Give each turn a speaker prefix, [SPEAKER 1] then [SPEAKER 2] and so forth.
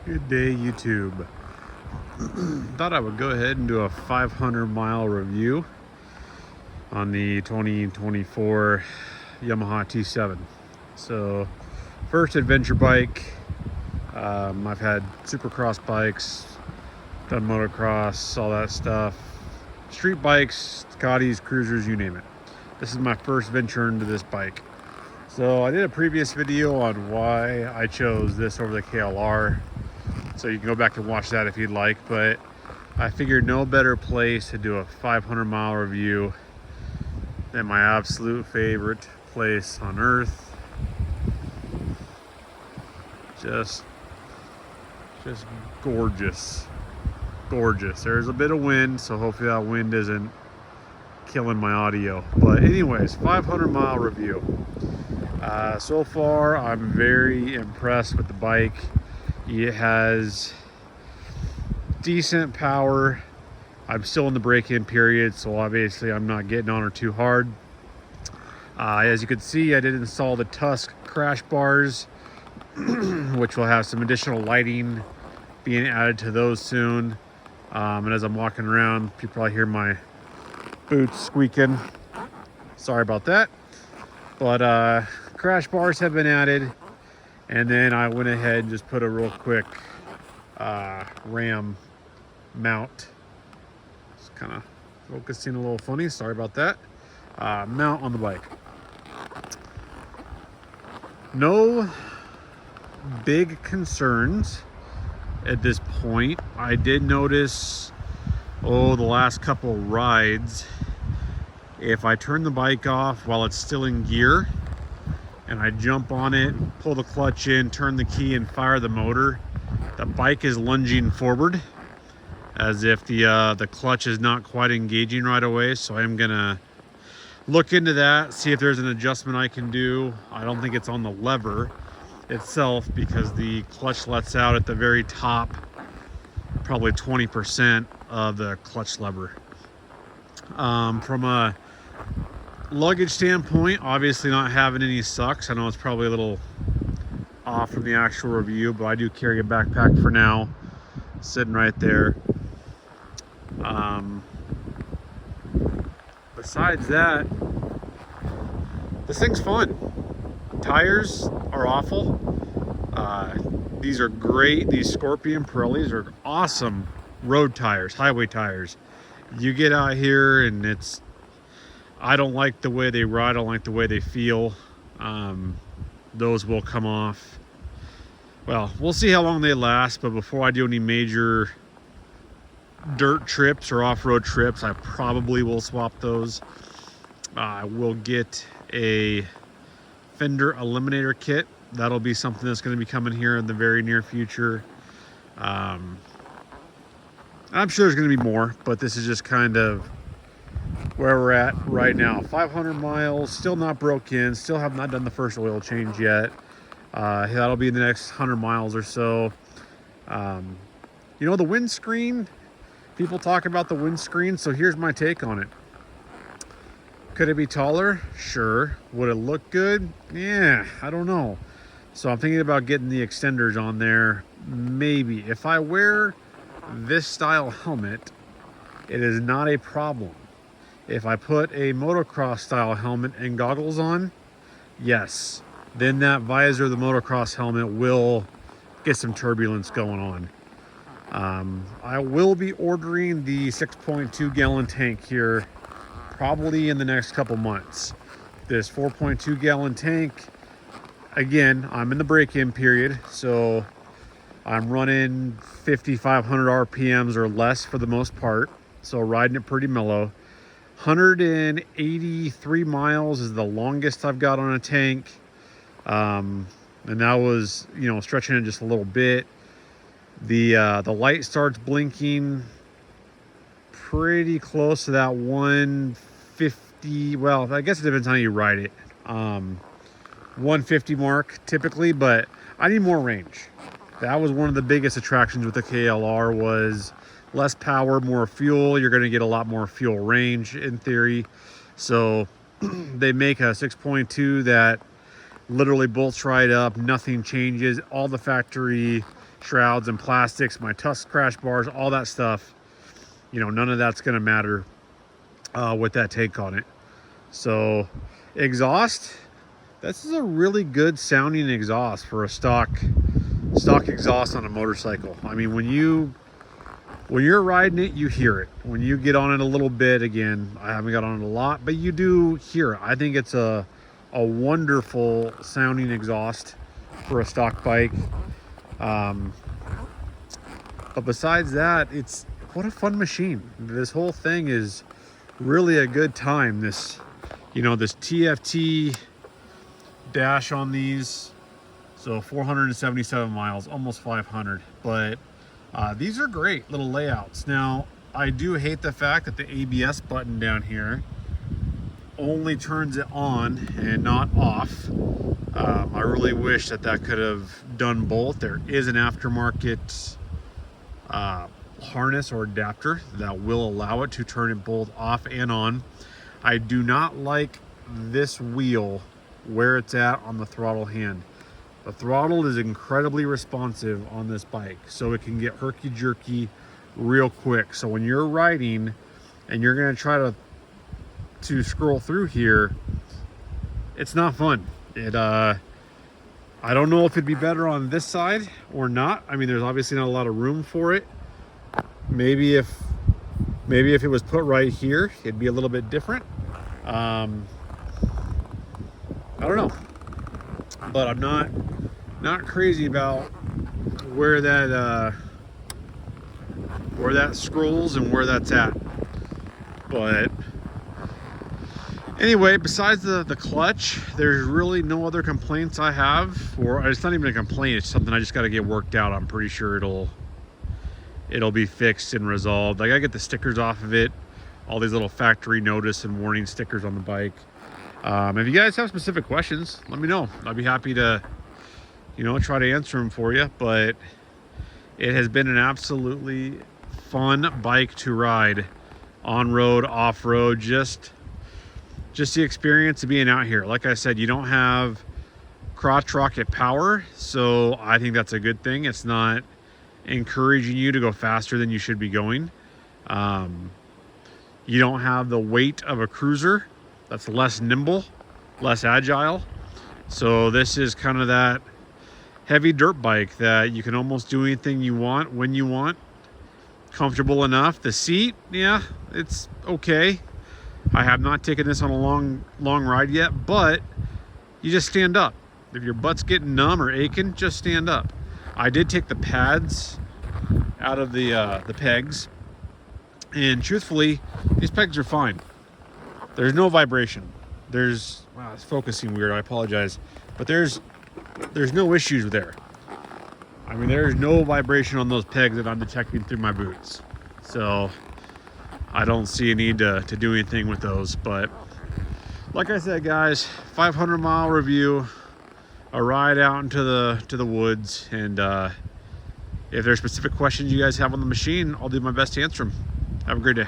[SPEAKER 1] Good day, YouTube. Thought I would go ahead and do a 500-mile review on the 2024 Yamaha T7. So, first adventure bike. I've had supercross bikes, done motocross, all that stuff. Street bikes, Scotties, cruisers, you name it. This is my first venture into this bike. So I did a previous video on why I chose this over the KLR. So you can go back and watch that if you'd like, but I figured no better place to do a 500-mile review than my absolute favorite place on earth. Just gorgeous. Gorgeous. There's a bit of wind, so hopefully that wind isn't killing my audio. But anyways, 500-mile review. So far, I'm very impressed with the bike. It has decent power. I'm still in the break-in period, so obviously I'm not getting on her too hard. As you can see, I did install the Tusk crash bars, which will have some additional lighting being added to those soon. And as I'm walking around, you probably hear my boots squeaking. Sorry about that. But crash bars have been added. And then I went ahead and just put a real quick ram mount. It's kind of focusing a little funny. Sorry about that. Mount on the bike. No big concerns at this point. I did notice, the last couple rides, if I turn the bike off while it's still in gear, and I jump on it, pull the clutch in, turn the key, and fire the motor, the bike is lunging forward as if the clutch is not quite engaging right away. So I'm gonna look into that, see if there's an adjustment I can do. I don't think it's on the lever itself because the clutch lets out at the very top, probably 20% of the clutch lever. From a luggage standpoint, obviously not having any sucks. I know it's probably a little off from the actual review, but I do carry a backpack for now, sitting right there. Besides that, this thing's fun. Tires are awful. These are great. These Scorpion Pirellis are awesome road tires, highway tires. You get out here and I don't like the way they ride. I don't like the way they feel. Those will come off. Well, we'll see how long they last, but before I do any major dirt trips or off-road trips, I probably will swap those. I will get a fender eliminator kit. That'll be something that's going to be coming here in the very near future. I'm sure there's going to be more, but this is just kind of where we're at right now. 500 miles, still not broke in, still have not done the first oil change yet. That'll be in the next 100 miles or so. You know, the windscreen, people talk about the windscreen, so here's my take on it. Could it be taller? Sure. Would it look good? Yeah, I don't know. So I'm thinking about getting the extenders on there. Maybe. If I wear this style helmet, it is not a problem. If I put a motocross style helmet and goggles on, yes, then that visor of the motocross helmet will get some turbulence going on. I will be ordering the 6.2 gallon tank here probably in the next couple months. This 4.2 gallon tank, again, I'm in the break-in period, so I'm running 5,500 RPMs or less for the most part, so riding it pretty mellow. 183 miles is the longest I've got on a tank, and that was, you know, stretching it just a little bit. The light starts blinking pretty close to that 150. Well, I guess it depends on how you ride it. 150 mark typically, but I need more range. That was one of the biggest attractions with the KLR, was less power, more fuel. You're going to get a lot more fuel range in theory. So they make a 6.2 that literally bolts right up, nothing changes. All the factory shrouds and plastics, my tusk crash bars, all that stuff, you know, none of that's going to matter with that take on it. So exhaust, this is a really good sounding exhaust for a stock exhaust on a motorcycle. I mean, when you're riding it, you hear it. When you get on it a little bit, again, I haven't got on it a lot, but you do hear it. I think it's a wonderful sounding exhaust for a stock bike. But besides that, what a fun machine. This whole thing is really a good time. This, you know, this TFT dash on these, so 477 miles, almost 500, but these are great little layouts. Now, I do hate the fact that the ABS button down here only turns it on and not off. I really wish that could have done both. There is an aftermarket harness or adapter that will allow it to turn it both off and on. I do not like this wheel where it's at on the throttle hand. The throttle is incredibly responsive on this bike, so it can get herky-jerky real quick. So when you're riding and you're going to try to scroll through here, it's not fun. I don't know if it'd be better on this side or not. I mean, there's obviously not a lot of room for it. Maybe if it was put right here, it'd be a little bit different. I don't know, but I'm not crazy about where that scrolls and where that's at. But anyway, besides the clutch, there's really no other complaints I have. Or it's not even a complaint, it's something I just got to get worked out. I'm pretty sure it'll be fixed and resolved. I gotta get the stickers off of it, all these little factory notice and warning stickers on the bike. If you guys have specific questions, let me know. I'd be happy to, you know, try to answer them for you. But it has been an absolutely fun bike to ride, on road, off road, just the experience of being out here. Like I said, you don't have crotch rocket power, so I think that's a good thing. It's not encouraging you to go faster than you should be going. You don't have the weight of a cruiser that's less nimble, less agile. So this is kind of that heavy dirt bike that you can almost do anything you want when you want. Comfortable enough. The seat, yeah, it's okay. I have not taken this on a long ride yet, but you just stand up. If your butt's getting numb or aching, just stand up. I did take the pads out of the pegs, and truthfully, these pegs are fine. There's no vibration. Wow, it's focusing weird, I apologize. But there's no issues there. I mean, there's no vibration on those pegs that I'm detecting through my boots. So I don't see a need to do anything with those. But like I said, guys, 500-mile review, a ride out into the woods, and if there's specific questions you guys have on the machine, I'll do my best to answer them. Have a great day.